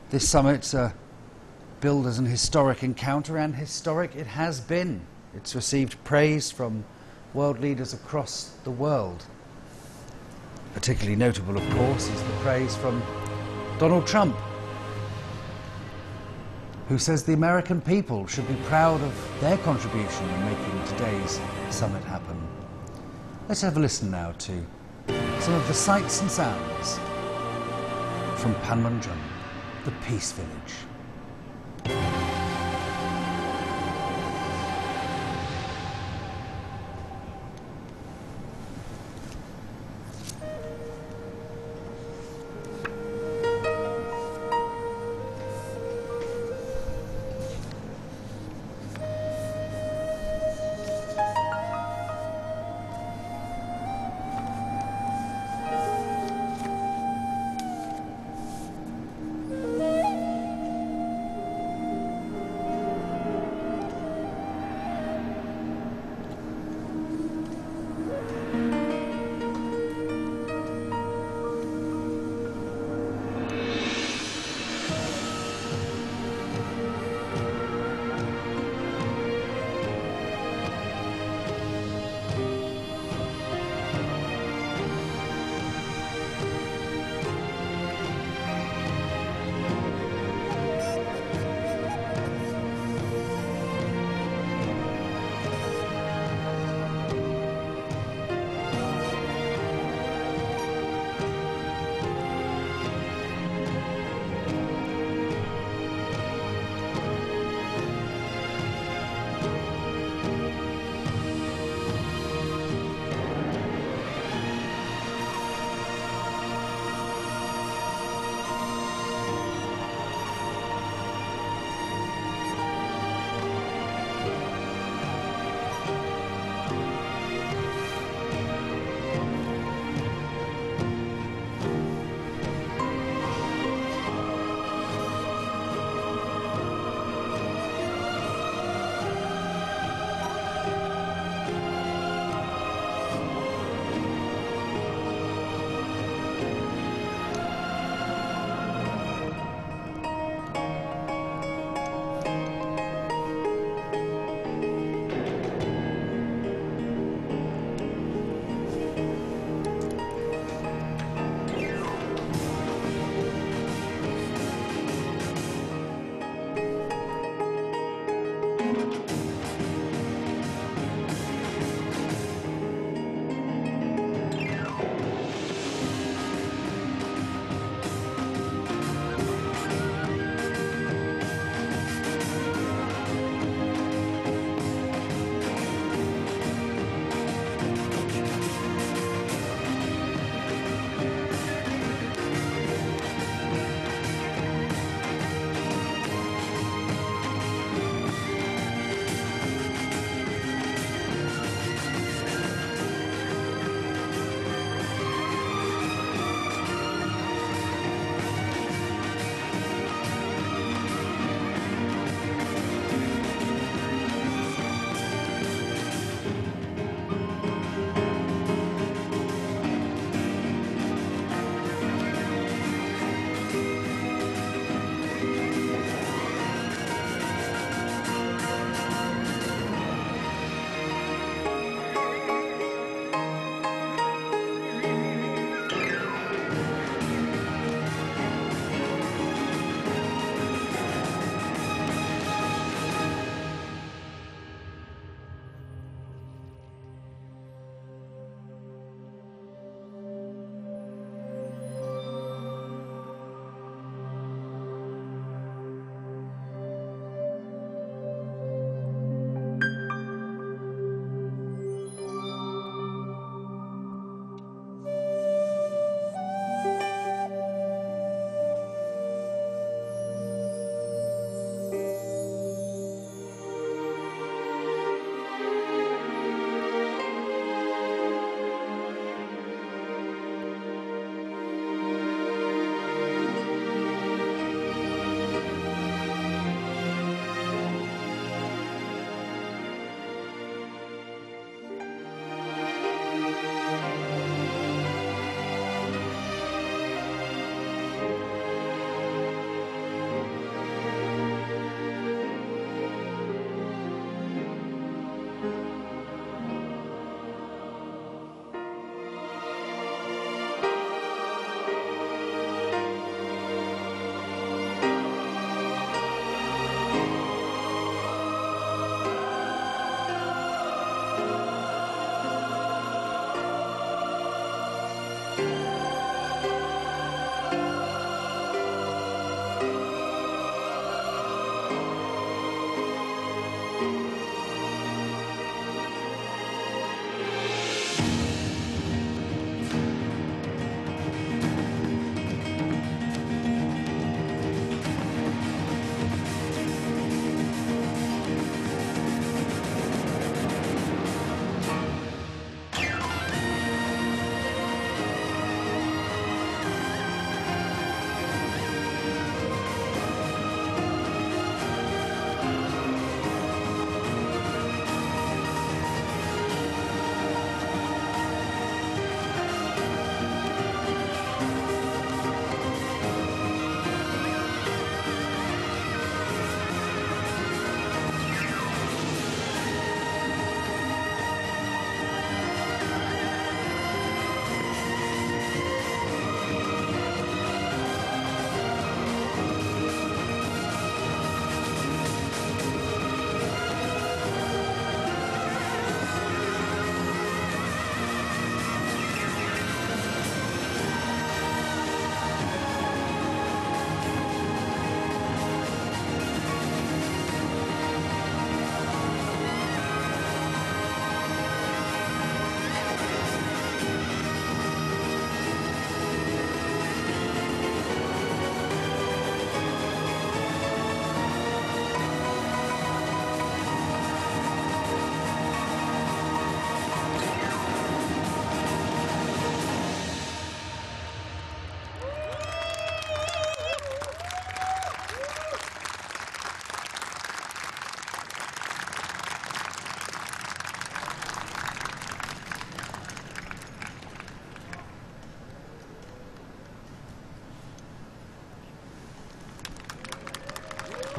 This summit billed as an historic encounter, and historic it has been. It's received praise from world leaders across the world. Particularly notable, of course, is the praise from Donald Trump, who says the American people should be proud of their contribution in making today's summit happen. Let's have a listen now to some of the sights and sounds from Panmunjom, the peace village.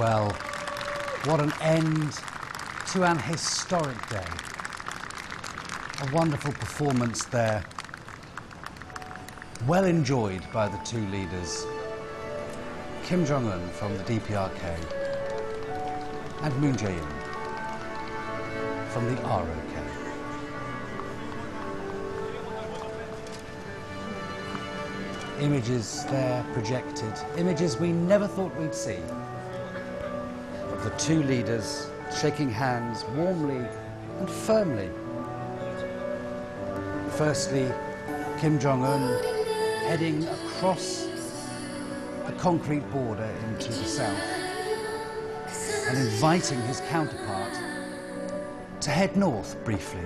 Well, what an end to an historic day. A wonderful performance there, well enjoyed by the two leaders, Kim Jong Un from the DPRK and Moon Jae-in from the ROK. Images there projected, images we never thought we'd see, of the two leaders shaking hands warmly and firmly. Firstly, Kim Jong Un heading across the concrete border into the south and inviting his counterpart to head north briefly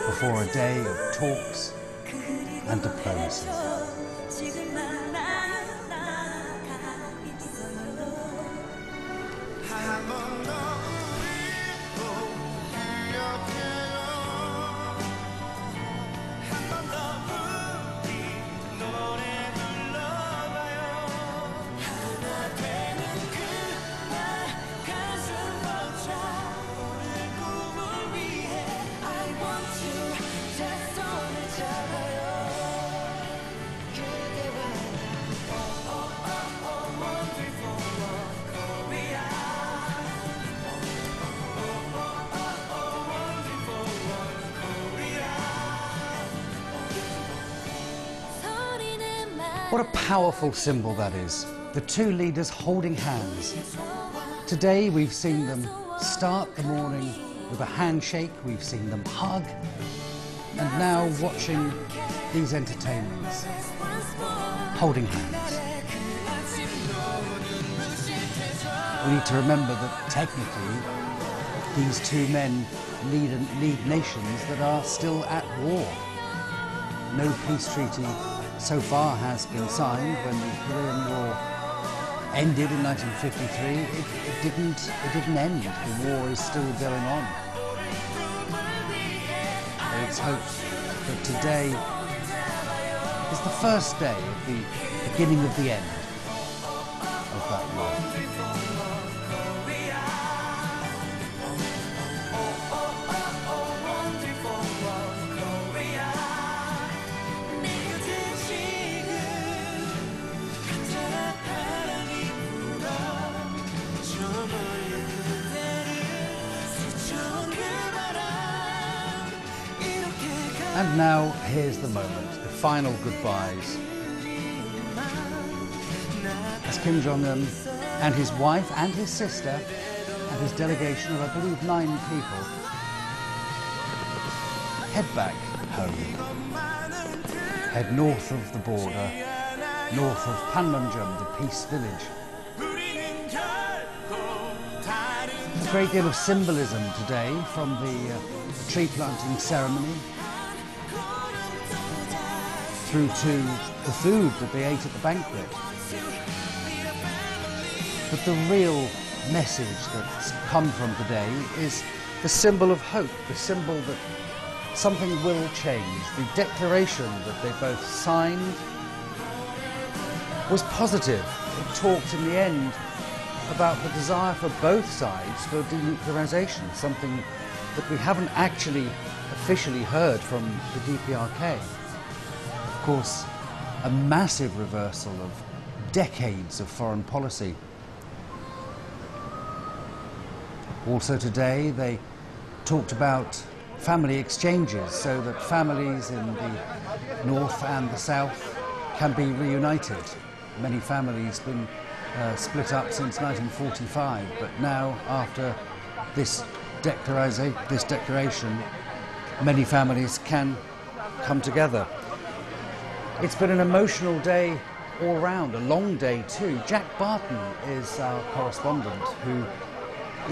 before a day of talks and diplomacy. What a powerful symbol that is, the two leaders holding hands. Today we've seen them start the morning with a handshake, we've seen them hug, and now watching these entertainments, holding hands. We need to remember that technically these two men lead nations that are still at war. No peace treaty so far has been signed. When the Korean War ended in 1953, it didn't end. The war is still going on. And it's hoped that today is the first day of the beginning of the end of that war. And now, here's the moment, the final goodbyes. As Kim Jong Un and his wife and his sister and his delegation of, I believe, 9 people head back home, head north of the border, north of Panmunjom, the peace village. A great deal of symbolism today, from the tree planting ceremony through to the food that they ate at the banquet. But the real message that's come from today is the symbol of hope, the symbol that something will change. The declaration that they both signed was positive. It talked in the end about the desire for both sides for denuclearization, something that we haven't actually officially heard from the DPRK. Of course, a massive reversal of decades of foreign policy. Also today, they talked about family exchanges so that families in the north and the south can be reunited. Many families have been split up since 1945, but now, after this declaration, many families can come together. It's been an emotional day all round, a long day too. Jack Barton is our correspondent who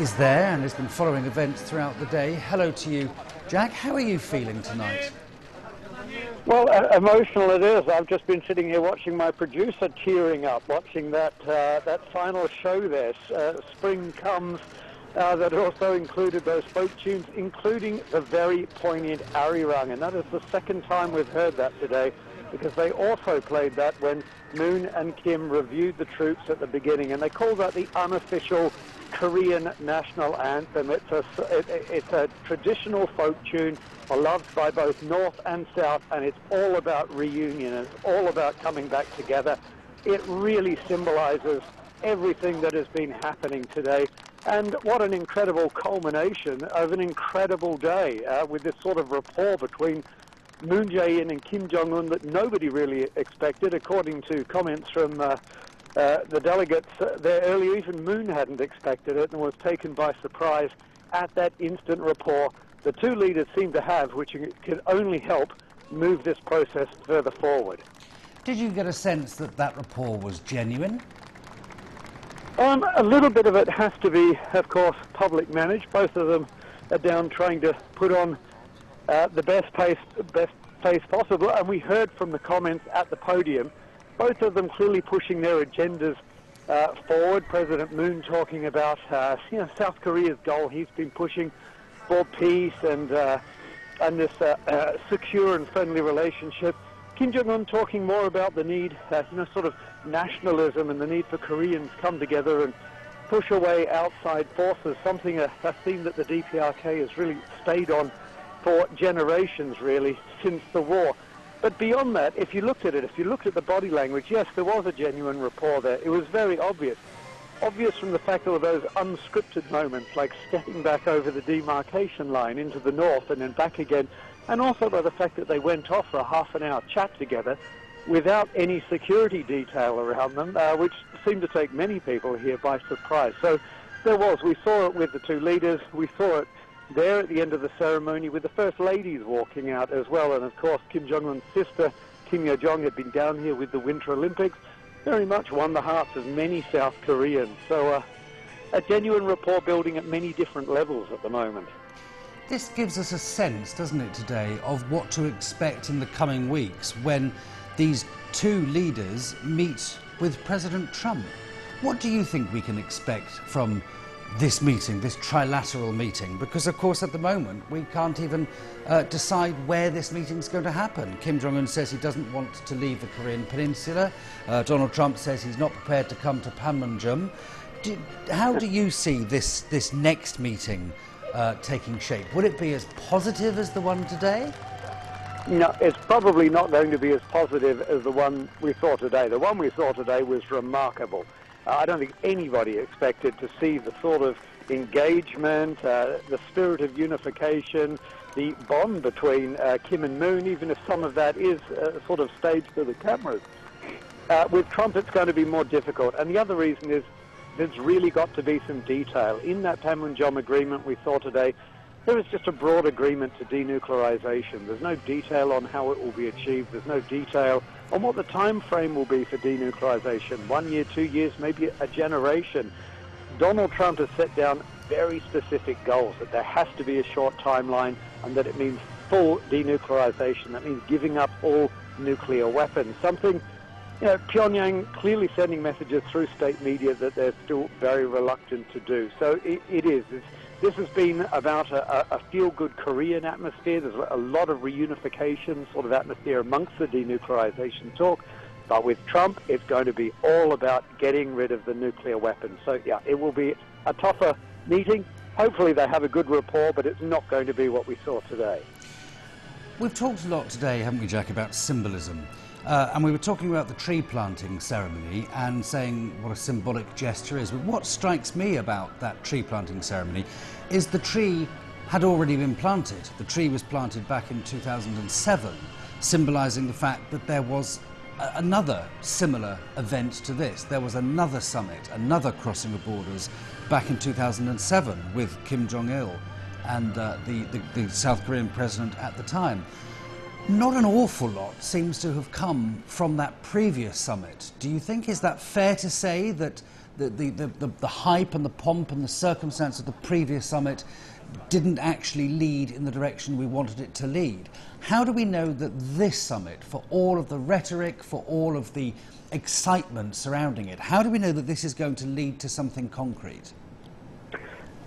is there and has been following events throughout the day. Hello to you, Jack. How are you feeling tonight? Well, emotional it is. I've just been sitting here watching my producer tearing up, watching that final show there, Spring Comes, that also included those folk tunes, including the very poignant Arirang. And that is the second time we've heard that today. because they also played that when Moon and Kim reviewed the troops at the beginning, and they call that the unofficial Korean national anthem. It's a traditional folk tune beloved by both North and South, and it's all about reunion. It's all about coming back together. It really symbolizes everything that has been happening today. And what an incredible culmination of an incredible day with this sort of rapport between Moon Jae-in and Kim Jong Un that nobody really expected, according to comments from the delegates there earlier. Even Moon hadn't expected it and was taken by surprise at that instant rapport the two leaders seem to have, which can only help move this process further forward. Did you get a sense that that rapport was genuine? A little bit of it has to be, of course, public managed. Both of them are down trying to put on the best face possible, and we heard from the comments at the podium, both of them clearly pushing their agendas forward. President Moon talking about South Korea's goal. He's been pushing for peace and this secure and friendly relationship. Kim Jong Un talking more about the need, sort of nationalism and the need for Koreans to come together and push away outside forces, something, a theme that the DPRK has really stayed on for generations, really, since the war. But beyond that, if you looked at the body language, yes, there was a genuine rapport there. It was very obvious. Obvious from the fact that those unscripted moments, like stepping back over the demarcation line into the north and then back again, and also by the fact that they went off for a half-an-hour chat together without any security detail around them, which seemed to take many people here by surprise. So we saw it with the two leaders, we saw it there at the end of the ceremony with the First Ladies walking out as well, and of course Kim Jong-un's sister, Kim Yo-jong, had been down here with the Winter Olympics, very much won the hearts of many South Koreans. So a genuine rapport building at many different levels at the moment. This gives us a sense, doesn't it, today, of what to expect in the coming weeks when these two leaders meet with President Trump. What do you think we can expect from this meeting, this trilateral meeting? Because, of course, at the moment, we can't even decide where this meeting's going to happen. Kim Jong Un says he doesn't want to leave the Korean Peninsula. Donald Trump says he's not prepared to come to Panmunjom. How do you see this next meeting taking shape? Would it be as positive as the one today? No, it's probably not going to be as positive as the one we saw today. The one we saw today was remarkable. I don't think anybody expected to see the sort of engagement, the spirit of unification, the bond between Kim and Moon, even if some of that is sort of staged for the cameras. With Trump, it's going to be more difficult. And the other reason is there's really got to be some detail. In that Panmunjom agreement we saw today, there is just a broad agreement to denuclearization. There's no detail on how it will be achieved. There's no detail on what the time frame will be for denuclearization. 1 year, 2 years, maybe a generation. Donald Trump has set down very specific goals, that there has to be a short timeline and that it means full denuclearization. That means giving up all nuclear weapons. Something, Pyongyang clearly sending messages through state media that they're still very reluctant to do. So it is. This has been about a feel-good Korean atmosphere. There's a lot of reunification sort of atmosphere amongst the denuclearization talk. But with Trump, it's going to be all about getting rid of the nuclear weapons. So, yeah, it will be a tougher meeting. Hopefully they have a good rapport, but it's not going to be what we saw today. We've talked a lot today, haven't we, Jack, about symbolism. And we were talking about the tree planting ceremony and saying what a symbolic gesture is. But what strikes me about that tree planting ceremony is the tree had already been planted. The tree was planted back in 2007, symbolising the fact that there was another similar event to this. There was another summit, another crossing of borders back in 2007 with Kim Jong-il and the South Korean president at the time. Not an awful lot seems to have come from that previous summit. Do you think, is that fair to say, that the hype and the pomp and the circumstance of the previous summit didn't actually lead in the direction we wanted it to lead? How do we know that this summit, for all of the rhetoric, for all of the excitement surrounding it, how do we know that this is going to lead to something concrete?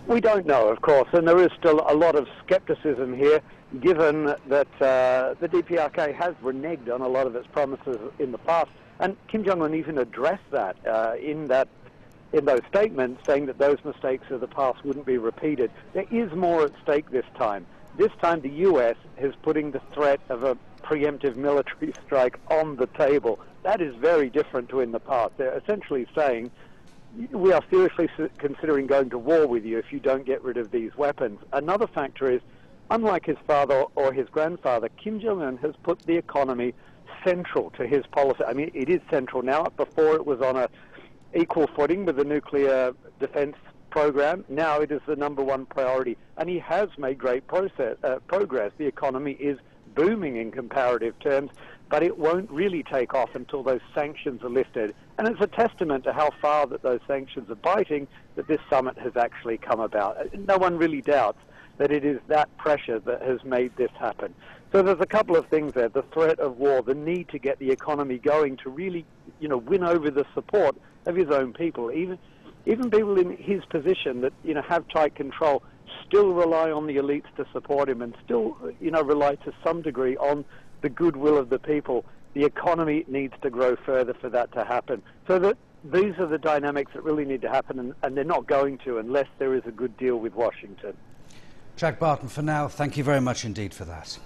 We don't know, of course, and there is still a lot of skepticism here, given that the DPRK has reneged on a lot of its promises in the past, and Kim Jong Un even addressed that in those statements, saying that those mistakes of the past wouldn't be repeated. There is more at stake this time. This time, the U.S. is putting the threat of a preemptive military strike on the table. That is very different to in the past. They're essentially saying, we are seriously considering going to war with you if you don't get rid of these weapons. Another factor is, unlike his father or his grandfather, Kim Jong Un has put the economy central to his policy. I mean, it is central now. Before, it was on a equal footing with the nuclear defense program. Now it is the #1 priority, and he has made great progress. The economy is booming in comparative terms, but it won't really take off until those sanctions are lifted. And it's a testament to how far that those sanctions are biting that this summit has actually come about. No one really doubts that it is that pressure that has made this happen. So there's a couple of things there: the threat of war, the need to get the economy going to really, win over the support of his own people. Even people in his position that, have tight control still rely on the elites to support him, and still, rely to some degree on the goodwill of the people. The economy needs to grow further for that to happen. So that these are the dynamics that really need to happen, and they're not going to unless there is a good deal with Washington. Jack Barton, for now, thank you very much indeed for that.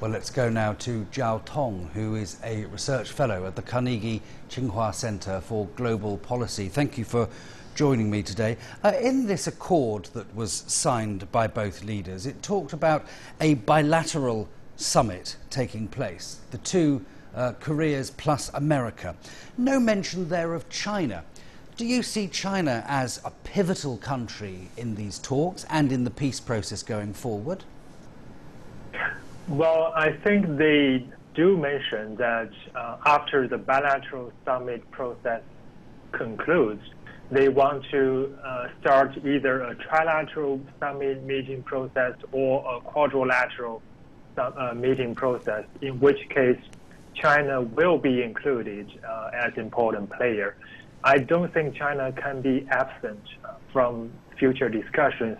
Well, let's go now to Jiao Tong, who is a research fellow at the Carnegie Tsinghua Center for Global Policy. Thank you for joining me today. In this accord that was signed by both leaders, it talked about a bilateral summit taking place, the two Koreas plus America. No mention there of China. Do you see China as a pivotal country in these talks and in the peace process going forward? Well, I think they do mention that after the bilateral summit process concludes, they want to start either a trilateral summit meeting process or a quadrilateral meeting process, in which case China will be included as an important player. I don't think China can be absent from future discussions.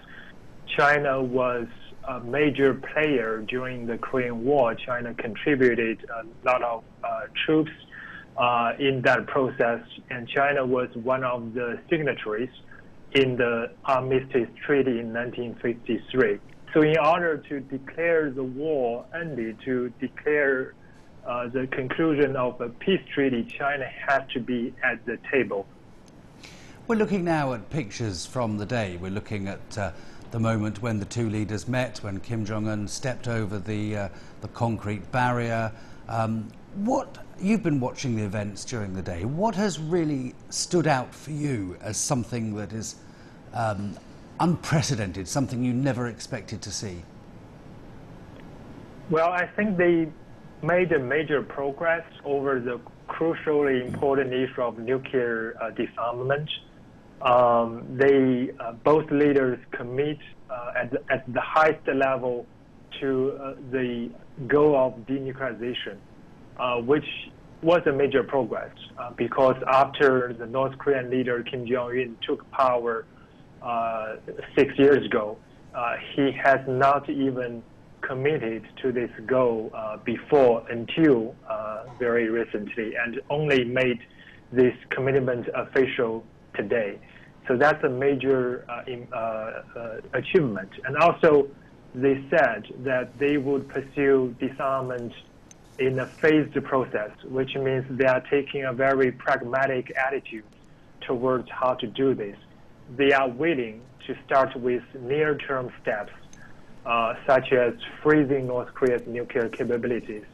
China was a major player during the Korean War. China contributed a lot of troops in that process, and China was one of the signatories in the Armistice Treaty in 1953. So in order to declare the war ended, to declare the conclusion of a peace treaty, China has to be at the table. We're looking now at pictures from the day. We're looking at the moment when the two leaders met, when Kim Jong Un stepped over the concrete barrier. You've been watching the events during the day. What has really stood out for you as something that is unprecedented, something you never expected to see? Well, I think they made a major progress over the crucially important issue of nuclear disarmament. Both leaders commit at the highest level to the goal of denuclearization, which was a major progress because after the North Korean leader Kim Jong Un took power 6 years ago, he has not even committed to this goal until very recently, and only made this commitment official today. So that's a major achievement. And also, they said that they would pursue disarmament in a phased process, which means they are taking a very pragmatic attitude towards how to do this. They are willing to start with near-term steps, such as freezing North Korea's nuclear capabilities.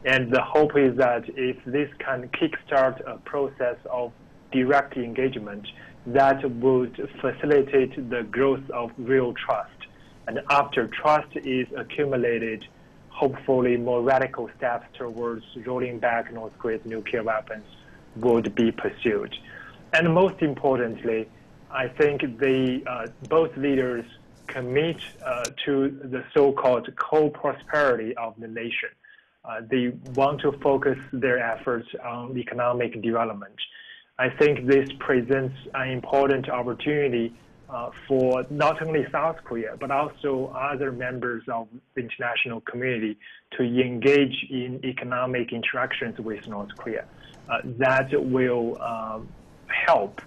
And the hope is that if this can kickstart a process of direct engagement, that would facilitate the growth of real trust. And after trust is accumulated, hopefully more radical steps towards rolling back North Korea's nuclear weapons would be pursued. And most importantly, I think both leaders commit to the so-called co-prosperity of the nation. They want to focus their efforts on economic development. I think this presents an important opportunity for not only South Korea, but also other members of the international community to engage in economic interactions with North Korea. That will help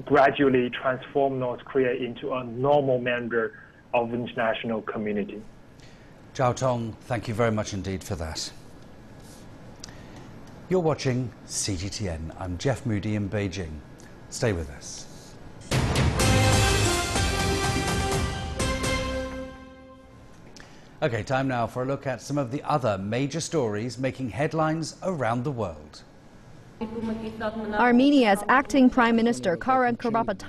gradually transform North Korea into a normal member of the international community. Zhao Tong, thank you very much indeed for that. You're watching CGTN. I'm Jeff Moody in Beijing. Stay with us. Okay, time now for a look at some of the other major stories making headlines around the world. Armenia's acting Prime Minister Korean President